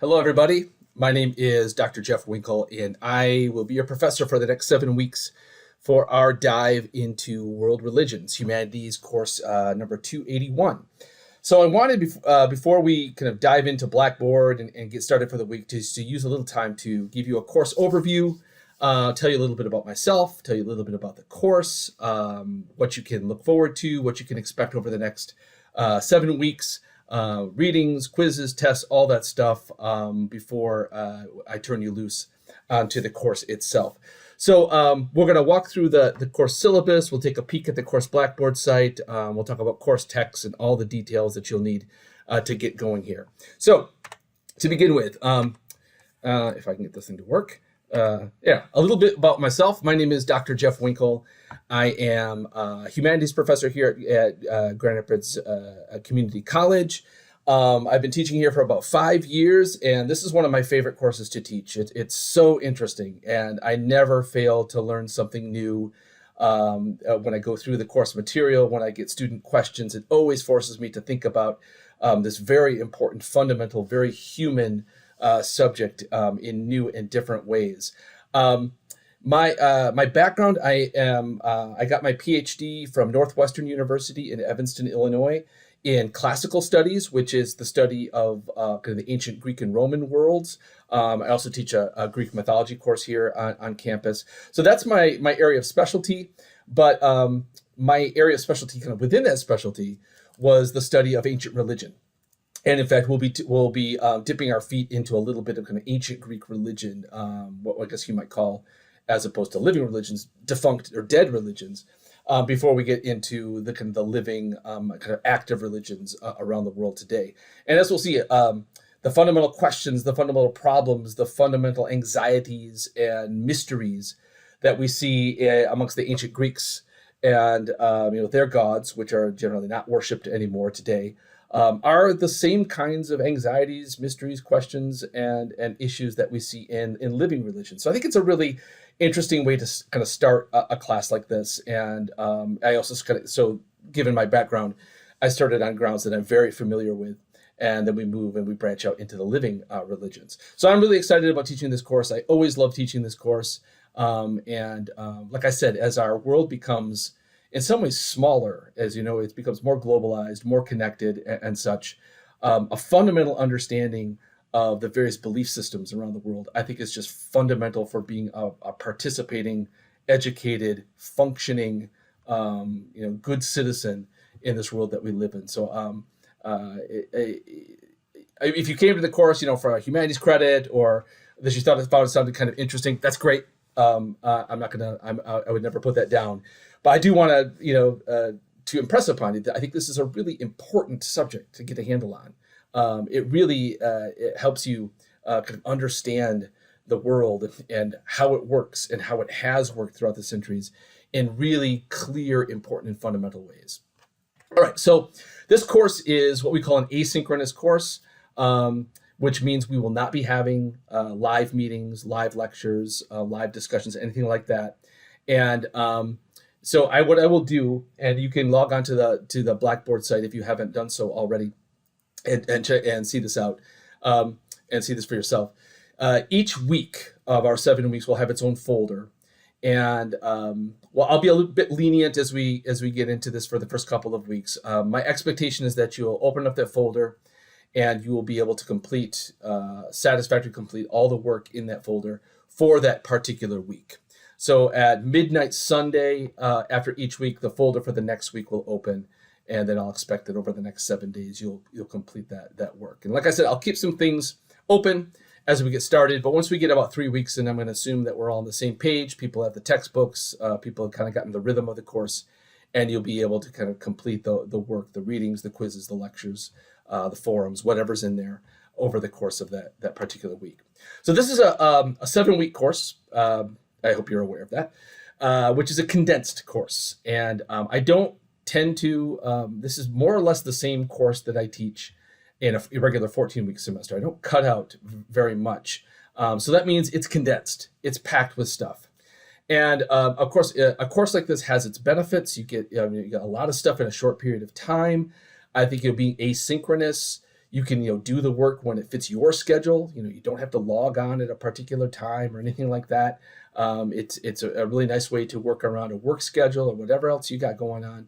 Hello, everybody. My name is Dr. Jeff Winkle, and I will be your professor for the next 7 weeks for our dive into world religions, humanities course number 281. So I wanted, before we kind of dive into Blackboard and get started for the week, to use a little time to give you a course overview, tell you a little bit about myself, tell you a little bit about the course, what you can look forward to, what you can expect over the next 7 weeks. Readings, quizzes, tests, all that stuff before I turn you loose onto the course itself. So we're going to walk through the course syllabus. We'll take a peek at the course Blackboard site. We'll talk about course text and all the details that you'll need to get going here. So to begin with, if I can get this thing to work. A little bit about myself. My name is Dr. Jeff Winkle. I am a humanities professor here at Grand Rapids Community College. I've been teaching here for about 5 years, and this is one of my favorite courses to teach. It's so interesting, and I never fail to learn something new when I go through the course material, when I get student questions. It always forces me to think about this very important, fundamental, very human subject in new and different ways. My background, I got my PhD from Northwestern University in Evanston, Illinois, in classical studies, which is the study of kind of the ancient Greek and Roman worlds. I also teach a Greek mythology course here on campus. So that's my area of specialty. But my area of specialty, kind of within that specialty, was the study of ancient religion. And in fact, we'll be dipping our feet into a little bit of kind of ancient Greek religion, what I guess you might call, as opposed to living religions, defunct or dead religions, before we get into the kind of the living, kind of active religions around the world today. And as we'll see, the fundamental questions, the fundamental problems, the fundamental anxieties and mysteries that we see amongst the ancient Greeks and their gods, which are generally not worshipped anymore today, are the same kinds of anxieties, mysteries, questions, and issues that we see in living religion. So I think it's a really interesting way to kind of start a class like this. And I also so given my background, I started on grounds that I'm very familiar with, and then we move and we branch out into the living religions. So I'm really excited about teaching this course. I always love teaching this course. Like I said, as our world becomes in some ways smaller, as you know, it becomes more globalized, more connected and such, a fundamental understanding of the various belief systems around the world, I think, is just fundamental for being a participating, educated, functioning, good citizen in this world that we live in. So if you came to the course, for a humanities credit, or that you thought it sounded kind of interesting, that's great. I would never put that down. But I do want to impress upon you that I think this is a really important subject to get a handle on. It helps you kind of understand the world and how it works and how it has worked throughout the centuries in really clear, important, and fundamental ways. All right, so this course is what we call an asynchronous course, which means we will not be having live meetings, live lectures, live discussions, anything like that. And so what I will do, and you can log on to the Blackboard site if you haven't done so already, and see this out, and see this for yourself. Each week of our 7 weeks will have its own folder, and I'll be a little bit lenient as we get into this for the first couple of weeks. My expectation is that you'll open up that folder, and you will be able to satisfactorily complete all the work in that folder for that particular week. So at midnight Sunday, after each week, the folder for the next week will open, and then I'll expect that over the next 7 days, you'll complete that work. And like I said, I'll keep some things open as we get started, but once we get about 3 weeks in, I'm going to assume that we're all on the same page. People have the textbooks, people have kind of gotten the rhythm of the course, and you'll be able to kind of complete the work, the readings, the quizzes, the lectures, the forums, whatever's in there over the course of that particular week. So this is a 7-week course. I hope you're aware of that, which is a condensed course. And I don't tend to, this is more or less the same course that I teach in a regular 14-week semester. I don't cut out very much. So that means it's condensed. It's packed with stuff. And of course, a course like this has its benefits. You get a lot of stuff in a short period of time. I think you'll be asynchronous. You can, do the work when it fits your schedule. You don't have to log on at a particular time or anything like that. It's a really nice way to work around a work schedule or whatever else you got going on.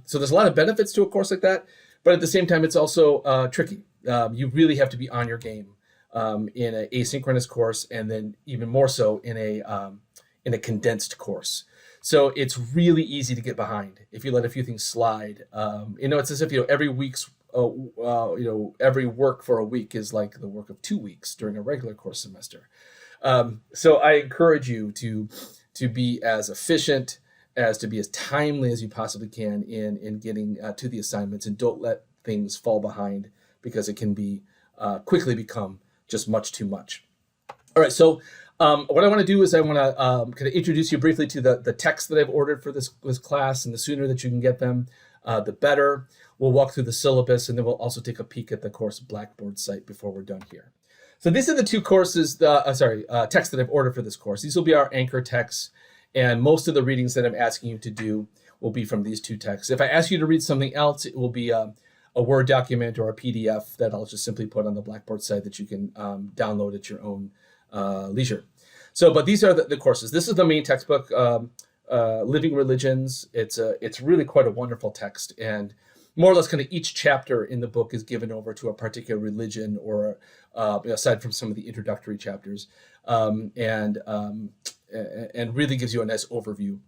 So there's a lot of benefits to a course like that, but at the same time, it's also tricky. You really have to be on your game in an asynchronous course, and then even more so in a condensed course. So it's really easy to get behind if you let a few things slide. It's as if every week's every work for a week is like the work of 2 weeks during a regular course semester. So I encourage you to be as efficient, to be as timely as you possibly can in getting to the assignments, and don't let things fall behind, because it can be quickly become just much too much. All right, so what I want to do is I want to kind of introduce you briefly to the texts that I've ordered for this class, and the sooner that you can get them, the better. We'll walk through the syllabus, and then we'll also take a peek at the course Blackboard site before we're done here. So these are the two courses, texts that I've ordered for this course. These will be our anchor texts, and most of the readings that I'm asking you to do will be from these two texts. If I ask you to read something else, it will be a Word document or a PDF that I'll just simply put on the Blackboard site that you can download at your own leisure. But these are the courses. This is the main textbook, Living Religions. It's really quite a wonderful text, and more or less kind of each chapter in the book is given over to a particular religion, or aside from some of the introductory chapters, and really gives you a nice overview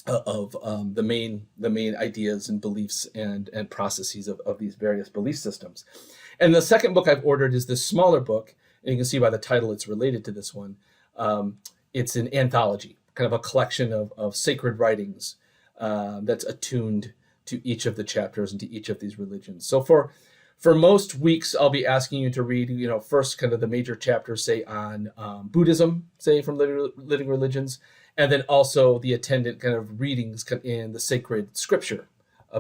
of the main ideas and beliefs and processes of these various belief systems. And the second book I've ordered is this smaller book, and you can see by the title it's related to this one. It's an anthology, kind of a collection of sacred writings that's attuned to each of the chapters and to each of these religions. So for most weeks, I'll be asking you to read, first kind of the major chapters, say on Buddhism, say from Living Religions, and then also the attendant kind of readings in the sacred scripture,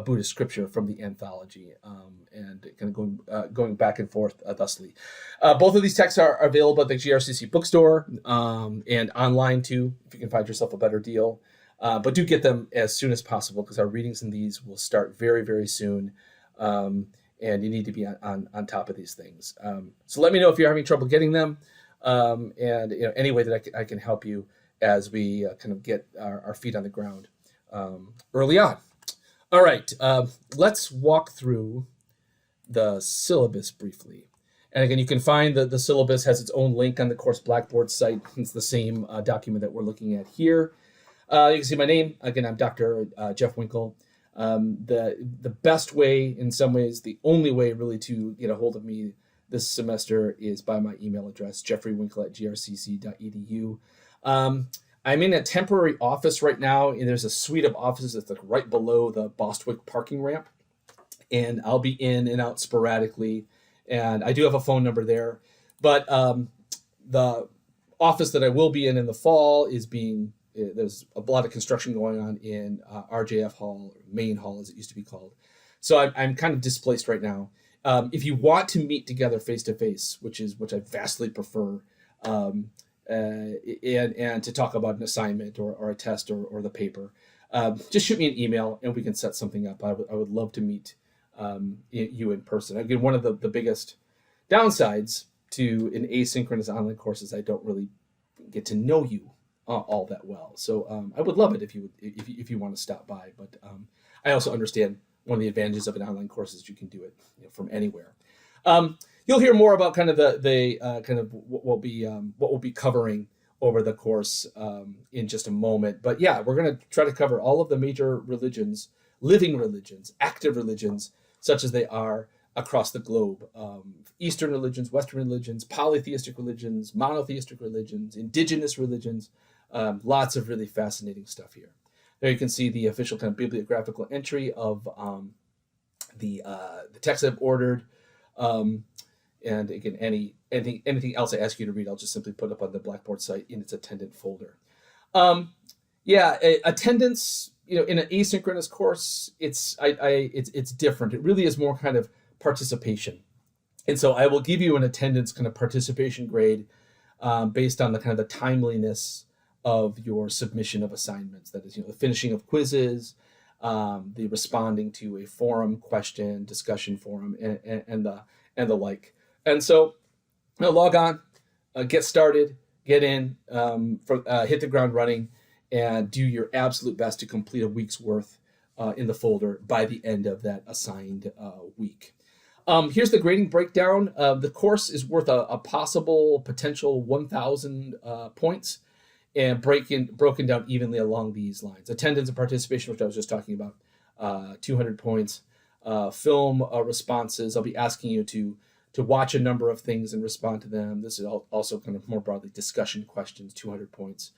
Buddhist scripture from the anthology, and kind of going back and forth thusly. Both of these texts are available at the GRCC bookstore and online too, if you can find yourself a better deal. But do get them as soon as possible, because our readings in these will start very, very soon. And you need to be on top of these things. So let me know if you're having trouble getting them, and any way that I can help you as we kind of get our feet on the ground early on. All right, let's walk through the syllabus briefly. And again, you can find the syllabus has its own link on the course Blackboard site. It's the same document that we're looking at here. You can see my name. Again, I'm Dr. Jeff Winkle. The best way, in some ways, the only way really to get a hold of me this semester is by my email address, jeffreywinkle@grcc.edu. I'm in a temporary office right now, and there's a suite of offices that's like right below the Bostwick parking ramp. And I'll be in and out sporadically. And I do have a phone number there. But the office that I will be in the fall there's a lot of construction going on in RJF Hall, or Main Hall as it used to be called. So I'm kind of displaced right now. If you want to meet together face to face, which I vastly prefer, and to talk about an assignment or a test or the paper, just shoot me an email and we can set something up. I would love to meet you in person. Again, one of the biggest downsides to an asynchronous online course is I don't really get to know you all that well. So I would love it if you want to stop by. But I also understand one of the advantages of an online course is you can do it from anywhere. You'll hear more about kind of the kind of what we'll be covering over the course in just a moment. But yeah, we're going to try to cover all of the major religions, living religions, active religions, such as they are across the globe. Eastern religions, Western religions, polytheistic religions, monotheistic religions, indigenous religions. Lots of really fascinating stuff here. There you can see the official kind of bibliographical entry of the text I've ordered. And again, anything else I ask you to read, I'll just simply put up on the Blackboard site in its attendant folder. Attendance, in an asynchronous course, it's different. It really is more kind of participation. And so I will give you an attendance kind of participation grade based on the kind of the timeliness of your submission of assignments. That is, the finishing of quizzes, the responding to a forum question, discussion forum, and and the like. And so log on, get started, get in, hit the ground running, and do your absolute best to complete a week's worth in the folder by the end of that assigned week. Here's the grading breakdown. The course is worth a potential 1,000 points, and broken down evenly along these lines. Attendance and participation, which I was just talking about, 200 points. Film responses, I'll be asking you to watch a number of things and respond to them. This is also kind of more broadly discussion questions, 200 points.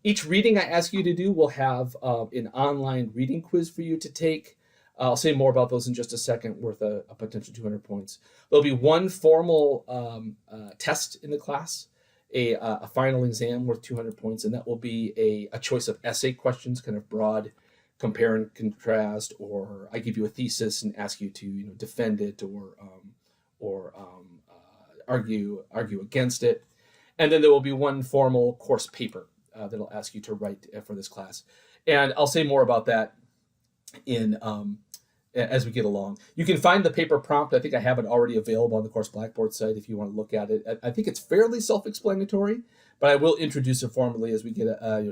Each reading I ask you to do will have an online reading quiz for you to take. I'll say more about those in just a second, worth a potential 200 points. There'll be one formal test in the class, a final exam worth 200 points, and that will be a choice of essay questions, kind of broad, compare and contrast, or I give you a thesis and ask you to defend it or argue against it. And then there will be one formal course paper that I'll ask you to write for this class. And I'll say more about that in as we get along. You can find the paper prompt. I think I have it already available on the course Blackboard site if you want to look at it. I think it's fairly self-explanatory, but I will introduce it formally as we get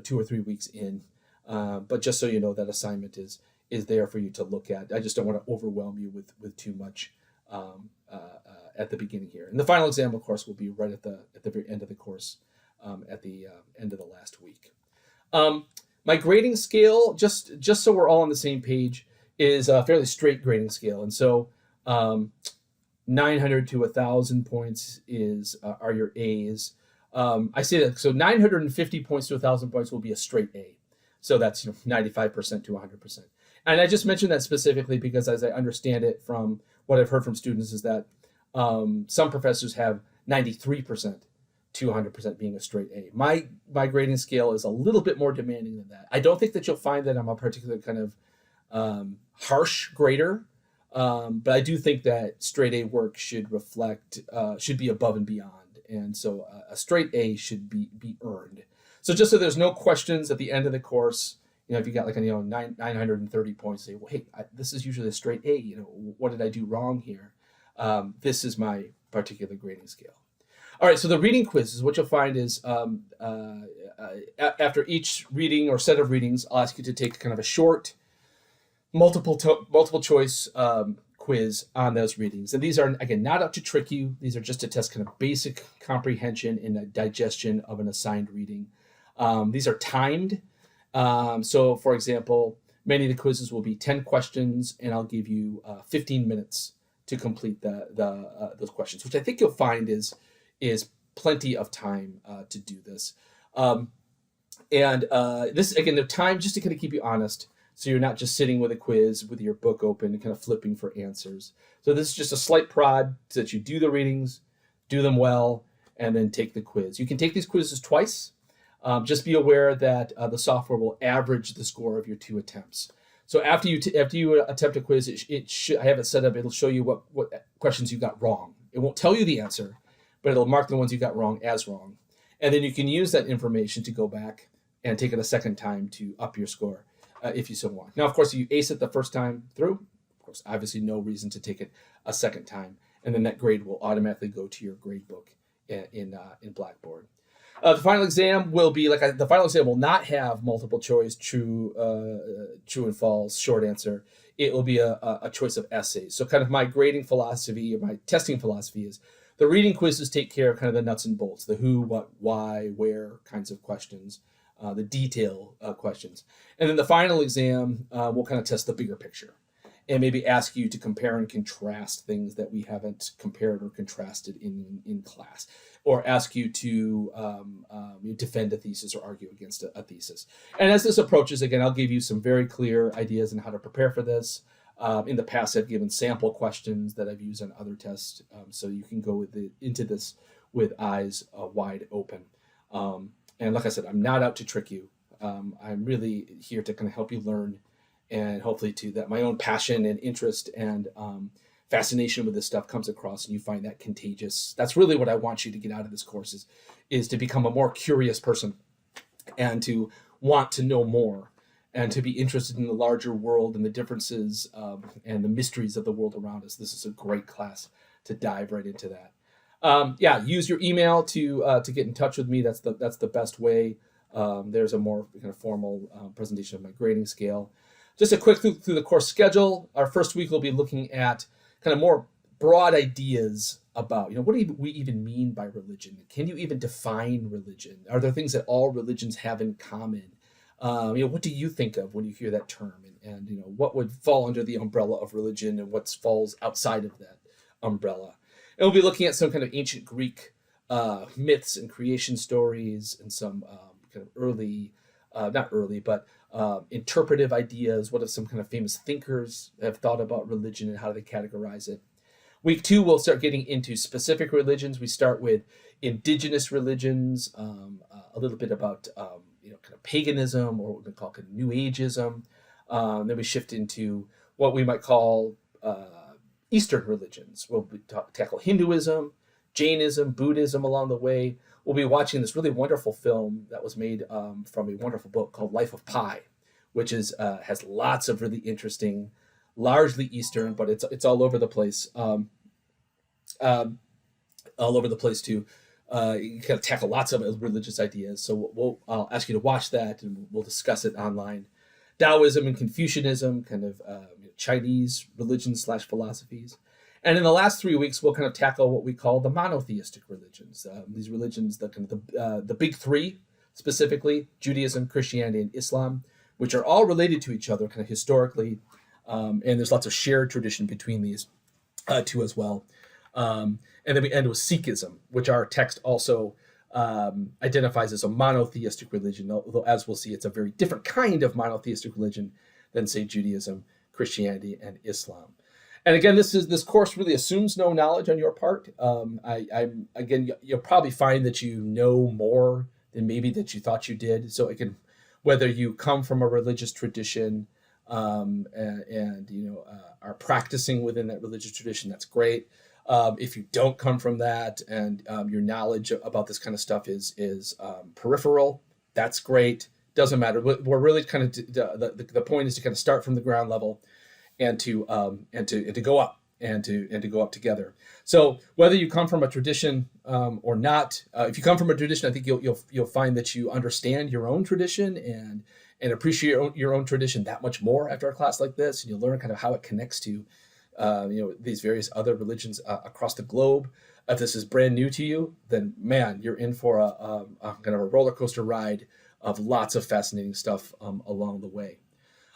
2 or 3 weeks in. But just so you know, that assignment is there for you to look at. I just don't want to overwhelm you with too much at the beginning here. And the final exam, of course, will be right at the very end of the course, at the end of the last week. My grading scale, just so we're all on the same page, is a fairly straight grading scale. And so 900 to 1,000 points are your A's. I say that, so 950 points to 1,000 points will be a straight A. So that's 95% to 100%. And I just mentioned that specifically because, as I understand it from what I've heard from students, is that some professors have 93% to 100% being a straight A. My grading scale is a little bit more demanding than that. I don't think that you'll find that I'm a particular kind of harsh grader, but I do think that straight A work should be above and beyond. And so a straight A should be earned. So just so there's no questions at the end of the course, if you got like 930 points, say, well, hey, this is usually a straight A. What did I do wrong here? This is my particular grading scale. All right, so the reading quizzes, what you'll find is after each reading or set of readings, I'll ask you to take kind of a short, multiple choice quiz on those readings. And these are, again, not out to trick you. These are just to test kind of basic comprehension and digestion of an assigned reading. These are timed. So, for example, many of the quizzes will be 10 questions, and I'll give you 15 minutes to complete those questions, which I think you'll find is plenty of time to do this. This, again, the time just to kind of keep you honest, so you're not just sitting with a quiz with your book open and kind of flipping for answers. So this is just a slight prod so that you do the readings, do them well, and then take the quiz. You can take these quizzes twice. Just be aware that the software will average the score of your 2 attempts. So after you attempt a quiz, I have it set up. It'll show you what questions you got wrong. It won't tell you the answer, but it'll mark the ones you got wrong as wrong. And then you can use that information to go back and take it a second time to up your score if you so want. Now, of course, if you ace it the first time through, of course, obviously no reason to take it a second time. And then that grade will automatically go to your grade book in Blackboard. The final exam will be the final exam will not have multiple choice, true and false, short answer. It will be a choice of essays. So kind of my grading philosophy or my testing philosophy is the reading quizzes take care of kind of the nuts and bolts, the who, what, why, where kinds of questions, the detail questions. And then the final exam will kind of test the bigger picture and maybe ask you to compare and contrast things that we haven't compared or contrasted in class, or ask you to defend a thesis or argue against a thesis. And as this approaches, again, I'll give you some very clear ideas on how to prepare for this. In the past, I've given sample questions that I've used on other tests, so you can go into this with eyes wide open. And like I said, I'm not out to trick you. I'm really here to kind of help you learn, and hopefully that my own passion and interest and fascination with this stuff comes across and you find that contagious. That's really what I want you to get out of this course is to become a more curious person and to want to know more and to be interested in the larger world and the differences and the mysteries of the world around us. This is a great class to dive right into that. Yeah, use your email to get in touch with me. That's the best way. There's a more kind of formal presentation of my grading scale. Just a quick through the course schedule. Our first week will be looking at kind of more broad ideas about, what do we even mean by religion? Can you even define religion? Are there things that all religions have in common? What do you think of when you hear that term? And what would fall under the umbrella of religion and what falls outside of that umbrella? And we'll be looking at some kind of ancient Greek myths and creation stories and some kind of early, not early, but interpretive ideas. What if some kind of famous thinkers have thought about religion and how do they categorize it? Week 2, we'll start getting into specific religions. We start with indigenous religions, a little bit about kind of paganism, or what we call kind of New Ageism. Then we shift into what we might call Eastern religions. We'll tackle Hinduism, Jainism, Buddhism along the way. We'll be watching this really wonderful film that was made from a wonderful book called Life of Pi, which has lots of really interesting, largely Eastern, but it's all over the place. All over the place too. You kind of tackle lots of religious ideas. So I'll ask you to watch that, and we'll discuss it online. Taoism and Confucianism, kind of Chinese religions / philosophies. And in the last 3 weeks, we'll kind of tackle what we call the monotheistic religions. These religions, the big three, specifically Judaism, Christianity, and Islam, which are all related to each other kind of historically. And there's lots of shared tradition between these two as well. And then we end with Sikhism, which our text also identifies as a monotheistic religion, although as we'll see, it's a very different kind of monotheistic religion than, say, Judaism, Christianity, and Islam. And again, this course really assumes no knowledge on your part. You'll probably find that you know more than maybe that you thought you did. So it can, whether you come from a religious tradition and are practicing within that religious tradition, that's great. If you don't come from that and your knowledge about this kind of stuff is peripheral, that's great. Doesn't matter. We're really kind of the point is to kind of start from the ground level and to go up and to go up together. So whether you come from a tradition or not, if you come from a tradition, I think you'll find that you understand your own tradition and appreciate your own tradition that much more after a class like this, and you'll learn kind of how it connects to these various other religions across the globe. If this is brand new to you, then man, you're in for a kind of a roller coaster ride of lots of fascinating stuff along the way.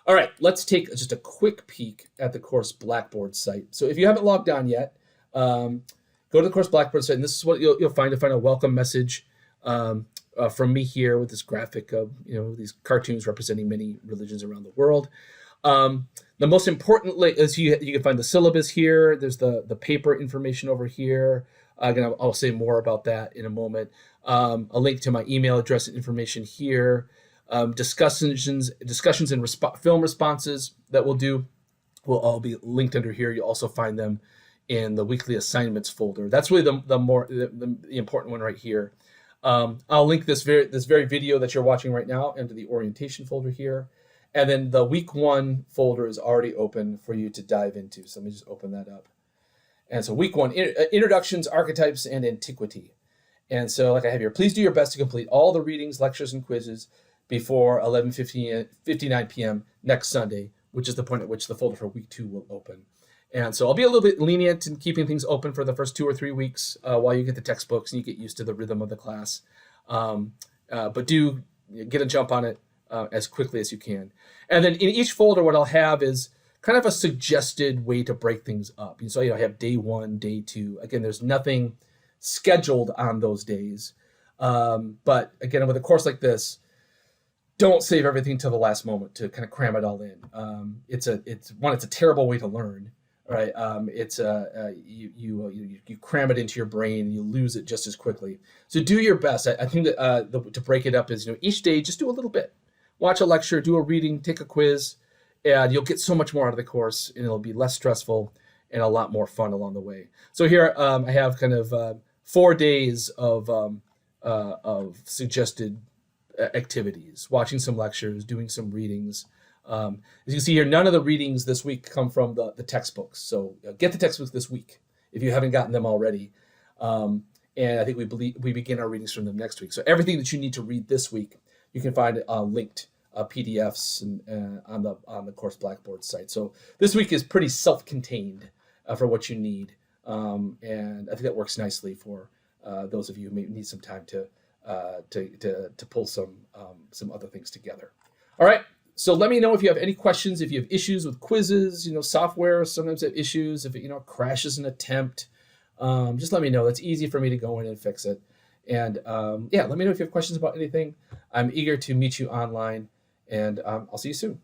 All right, let's take just a quick peek at the course Blackboard site. So if you haven't logged on yet, go to the course Blackboard site, and this is what you'll find. You'll find a welcome message from me here with this graphic of these cartoons representing many religions around the world. The most important is you can find the syllabus here. There's the paper information over here. Again, I'll say more about that in a moment. A link to my email address and information here. Discussions and film responses that we'll do will all be linked under here. You'll also find them in the weekly assignments folder. That's really the important one right here. I'll link this very video that you're watching right now into the orientation folder here. And then the week 1 folder is already open for you to dive into. So let me just open that up. And so week 1, introductions, archetypes, and antiquity. And so like I have here, please do your best to complete all the readings, lectures, and quizzes before 11:59 p.m. next Sunday, which is the point at which the folder for week 2 will open. And so I'll be a little bit lenient in keeping things open for the first 2 or 3 weeks while you get the textbooks and you get used to the rhythm of the class. But do get a jump on it as quickly as you can. And then in each folder, what I'll have is kind of a suggested way to break things up. So I have day 1, day 2. Again, there's nothing scheduled on those days. But again, with a course like this, don't save everything till the last moment to kind of cram it all in. It's a terrible way to learn, right? You cram it into your brain and you lose it just as quickly. So do your best. I think that to break it up is each day just do a little bit. Watch a lecture, do a reading, take a quiz, and you'll get so much more out of the course, and it'll be less stressful and a lot more fun along the way. So here I have kind of 4 days of suggested activities, watching some lectures, doing some readings. As you can see here, none of the readings this week come from the textbooks. So get the textbooks this week if you haven't gotten them already. And I think we begin our readings from them next week. So everything that you need to read this week, you can find linked PDFs and on the course Blackboard site. So this week is pretty self-contained for what you need, and I think that works nicely for those of you who may need some time to pull some other things together. All right. So let me know if you have any questions, if you have issues with quizzes, software sometimes have issues, if it, crashes an attempt, just let me know. That's easy for me to go in and fix it. And let me know if you have questions about anything. I'm eager to meet you online, and I'll see you soon.